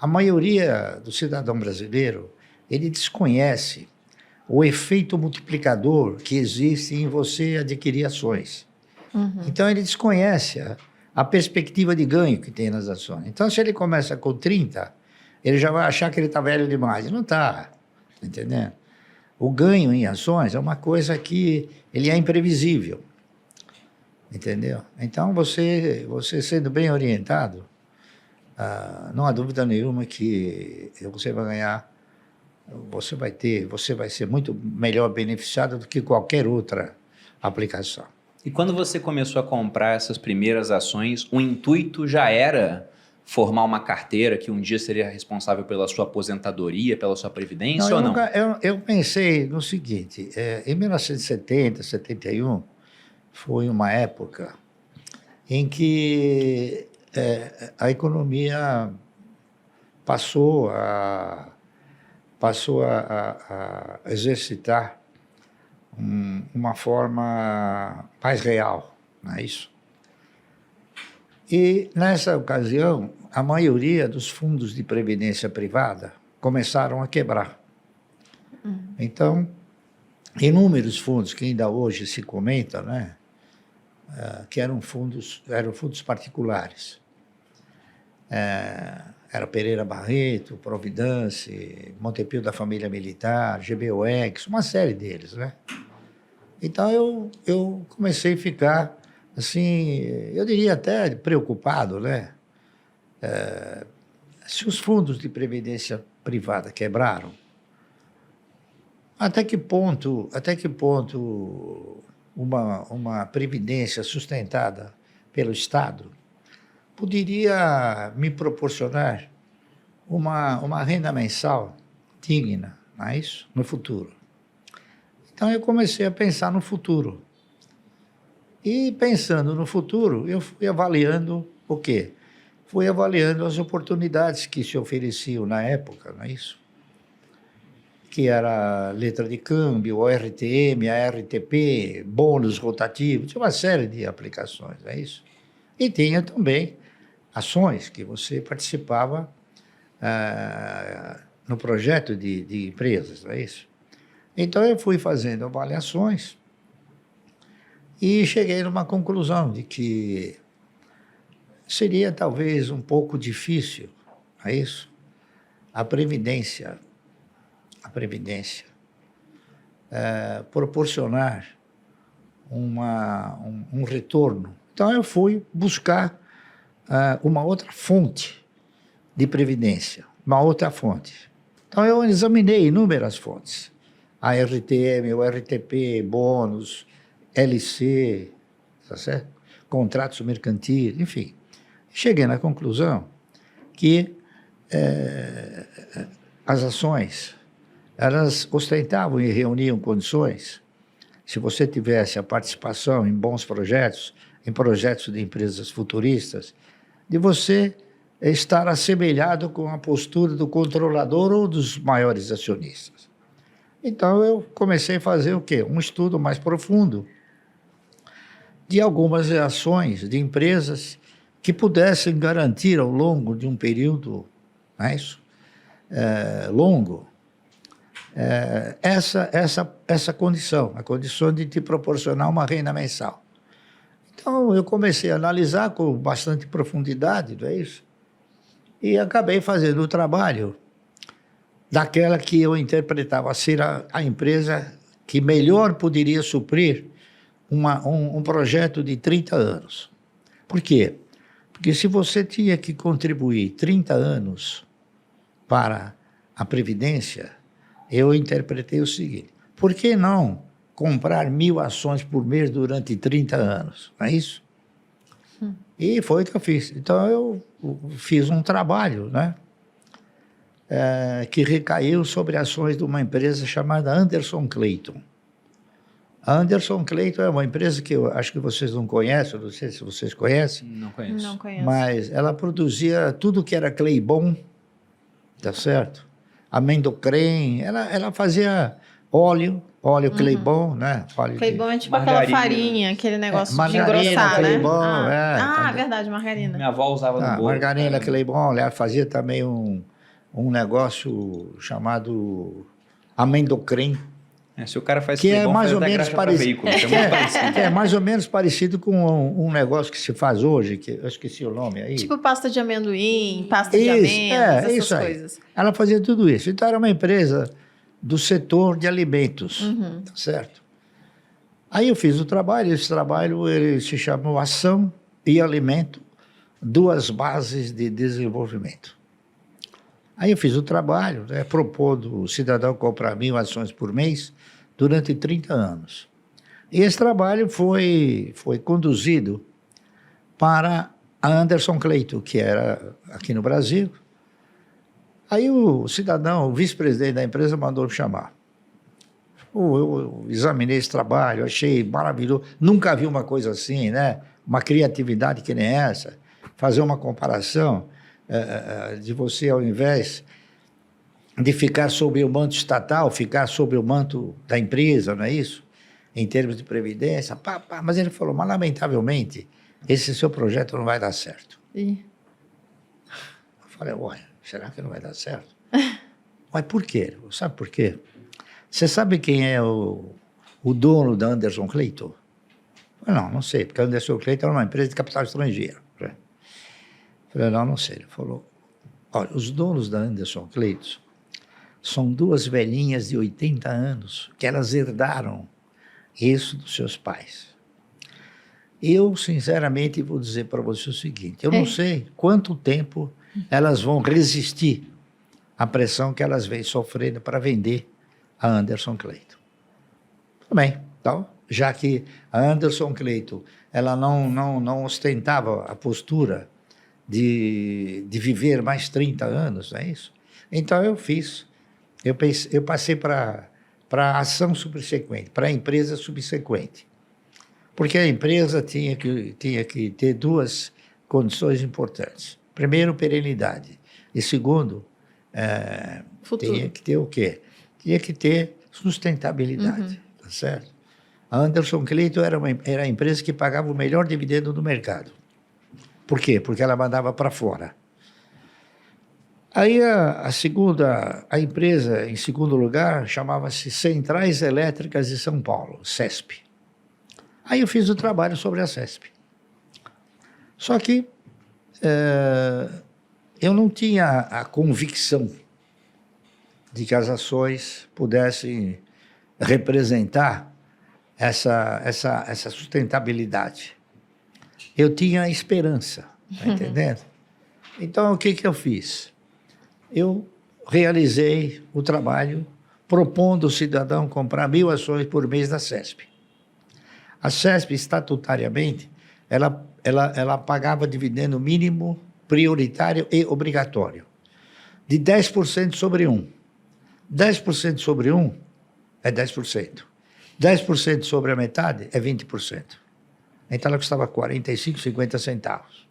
A maioria do cidadão brasileiro, ele desconhece o efeito multiplicador que existe em você adquirir ações. Então, ele desconhece a perspectiva de ganho que tem nas ações. Então, se ele começa com 30, ele já vai achar que ele está velho demais. E não está, entendendo? O ganho em ações é uma coisa que ele é imprevisível, entendeu? Então, você sendo bem orientado, não há dúvida nenhuma que você vai ganhar, você vai ser muito melhor beneficiado do que qualquer outra aplicação. E quando você começou a comprar essas primeiras ações, o intuito já era formar uma carteira que um dia seria responsável pela sua aposentadoria, pela sua previdência ou não? Eu pensei no seguinte, em 1970, 71, foi uma época em que a economia passou a exercitar uma forma mais real, não é isso? E, nessa ocasião, a maioria dos fundos de previdência privada começaram a quebrar. Então, inúmeros fundos que ainda hoje se comenta, né, que eram fundos particulares. Era Pereira Barreto, Providence, Montepio da Família Militar, GBOX, uma série deles, né? Então, eu comecei a ficar, assim, eu diria até preocupado, né? Se os fundos de previdência privada quebraram, até que ponto uma previdência sustentada pelo Estado poderia me proporcionar uma renda mensal digna, não é isso? No futuro. Então, eu comecei a pensar no futuro. E, pensando no futuro, eu fui avaliando o quê? Fui avaliando as oportunidades que se ofereciam na época, não é isso? Que era letra de câmbio, ORTM, ARTP, bônus rotativo, tinha uma série de aplicações, não é isso? E tinha também ações que você participava no projeto de empresas, não é isso? Então, eu fui fazendo avaliações e cheguei numa conclusão de que seria talvez um pouco difícil, não é isso? A Previdência proporcionar um retorno. Então, eu fui buscar uma outra fonte de previdência, uma outra fonte. Então, eu examinei inúmeras fontes. A RTM, o RTP, bônus, LC, tá certo? Contratos mercantis, enfim. Cheguei na conclusão que as ações, elas ostentavam e reuniam condições, se você tivesse a participação em bons projetos, em projetos de empresas futuristas, de você estar assemelhado com a postura do controlador ou dos maiores acionistas. Então, eu comecei a fazer o quê? Um estudo mais profundo de algumas ações de empresas que pudessem garantir ao longo de um período, não é isso? Longo, essa condição, a condição de te proporcionar uma renda mensal. Então, eu comecei a analisar com bastante profundidade, não é isso? E acabei fazendo o trabalho daquela que eu interpretava ser a empresa que melhor poderia suprir um projeto de 30 anos. Por quê? Porque se você tinha que contribuir 30 anos para a Previdência, eu interpretei o seguinte: por que não comprar 1.000 ações por mês durante 30 anos? Não é isso? E foi o que eu fiz. Então, eu fiz um trabalho, né? Que recaiu sobre ações de uma empresa chamada Anderson Clayton. A Anderson Clayton é uma empresa que eu acho que vocês não conhecem, não sei se vocês conhecem. Não conheço. Não conheço. Mas ela produzia tudo que era clay bom, tá certo? Amendocrem, ela fazia óleo óleo Claybon, né? Claybon é tipo Margarina. aquela farinha, aquele negócio de margarina, engrossar, né? Claybon, Verdade, margarina. Minha avó usava no bolo. Margarina Claybon, ela fazia também um negócio chamado amendocrem, Se o cara faz que é Claybon, mais faz ou até menos graxa pra parecido. veículo, que é muito parecido. Que é mais ou menos parecido com um negócio que se faz hoje, que eu esqueci o nome aí. Tipo pasta de amendoim, pasta de Isso, amêndoas, essas isso aí. coisas. Ela fazia tudo isso. Então, era uma empresa do setor de alimentos, tá certo? Aí eu fiz o trabalho, esse trabalho ele se chamou Ação e Alimento, duas bases de desenvolvimento. Aí eu fiz o trabalho, né, propondo o cidadão comprar 1.000 ações por mês durante 30 anos. E esse trabalho foi conduzido para a Anderson Cleito, que era aqui no Brasil. Aí o cidadão, o vice-presidente da empresa, mandou me chamar. Eu examinei esse trabalho, achei maravilhoso. Nunca vi uma coisa assim, né? Uma criatividade que nem essa. Fazer uma comparação de você, ao invés de ficar sob o manto estatal, ficar sob o manto da empresa, não é isso? Em termos de previdência. Mas ele falou, mas lamentavelmente, esse seu projeto não vai dar certo. Ih. Eu falei, ué, será que não vai dar certo? Mas por quê? Sabe por quê? Você sabe quem é o dono da Anderson Cleito? Não sei, porque a Anderson Cleito era uma empresa de capital estrangeiro. Né? Eu falei, não sei. Ele falou, olha, os donos da Anderson Cleito são duas velhinhas de 80 anos que elas herdaram isso dos seus pais. Eu, sinceramente, vou dizer para você o seguinte, eu não sei quanto tempo elas vão resistir à pressão que elas vêm sofrendo para vender a Anderson Cleito. Tudo bem, então, já que a Anderson Cleito ela não ostentava a postura de viver mais 30 anos, não é isso? Então eu passei para a ação subsequente, para a empresa subsequente. Porque a empresa tinha que ter duas condições importantes. Primeiro, perenidade. E segundo, tinha que ter o quê? Tinha que ter sustentabilidade, tá certo? A Anderson Cleito era a empresa que pagava o melhor dividendo do mercado. Por quê? Porque ela mandava para fora. Aí a empresa, em segundo lugar, chamava-se Centrais Elétricas de São Paulo, CESP. Aí eu fiz o trabalho sobre a CESP. Só que eu não tinha a convicção de que as ações pudessem representar essa sustentabilidade. Eu tinha esperança, tá entendendo? Então, o que eu fiz? Eu realizei o trabalho propondo o cidadão comprar 1.000 ações por mês da CESP. A CESP, estatutariamente, ela pagava dividendo mínimo, prioritário e obrigatório, de 10% sobre 1. 10% sobre 1 é 10%. 10% sobre a metade é 20%. Então ela custava 45, 50 centavos.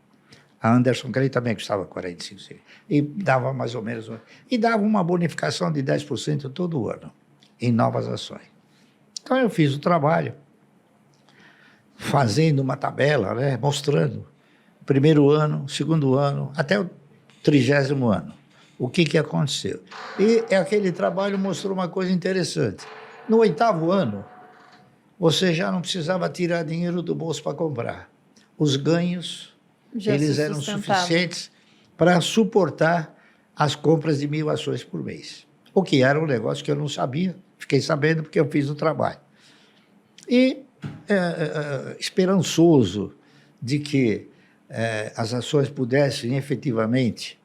A Anderson Cleito também custava 45 centavos. E dava mais ou menos... E dava uma bonificação de 10% todo ano em novas ações. Então eu fiz o trabalho fazendo uma tabela, né, mostrando primeiro ano, segundo ano, até o 30º ano. O que aconteceu? E aquele trabalho mostrou uma coisa interessante. No 8º ano, você já não precisava tirar dinheiro do bolso para comprar. Os ganhos, eles eram suficientes para suportar as compras de 1.000 ações por mês. O que era um negócio que eu não sabia, fiquei sabendo porque eu fiz o trabalho. E esperançoso de que as ações pudessem efetivamente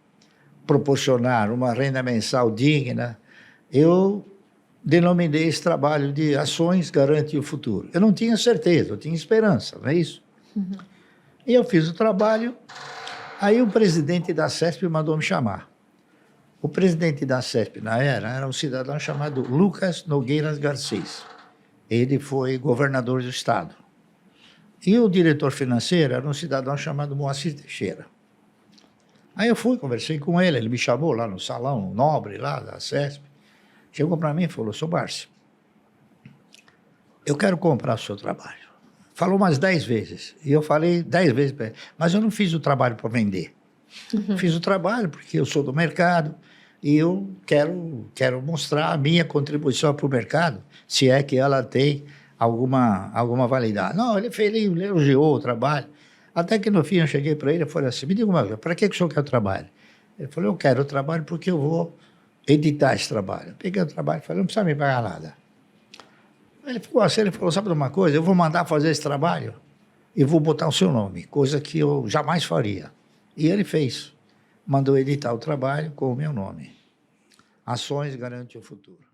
proporcionar uma renda mensal digna, eu denominei esse trabalho de Ações Garante o Futuro. Eu não tinha certeza, eu tinha esperança, não é isso? E eu fiz o trabalho, aí o presidente da CESP mandou me chamar. O presidente da CESP, na era um cidadão chamado Lucas Nogueiras Garcês. Ele foi governador do estado. E o diretor financeiro era um cidadão chamado Moacir Teixeira. Aí eu fui, conversei com ele, ele me chamou lá no salão nobre lá da CESP. Chegou para mim e falou, seu Márcio, eu quero comprar o seu trabalho. Falou umas 10 vezes. E eu falei 10 vezes para ele. Mas eu não fiz o trabalho para vender. Fiz o trabalho porque eu sou do mercado e eu quero mostrar a minha contribuição para o mercado, se é que ela tem alguma validade. Não, ele elogiou o trabalho. Até que no fim eu cheguei para ele e falei assim, me diga uma coisa, para que o senhor quer o trabalho? Ele falou, eu quero o trabalho porque eu vou editar esse trabalho. Eu peguei o trabalho e falei, não precisa me pagar nada. Ele ficou assim, ele falou, sabe de uma coisa? Eu vou mandar fazer esse trabalho e vou botar o seu nome, coisa que eu jamais faria. E ele fez. Mandou editar o trabalho com o meu nome. Ações Garante o Futuro.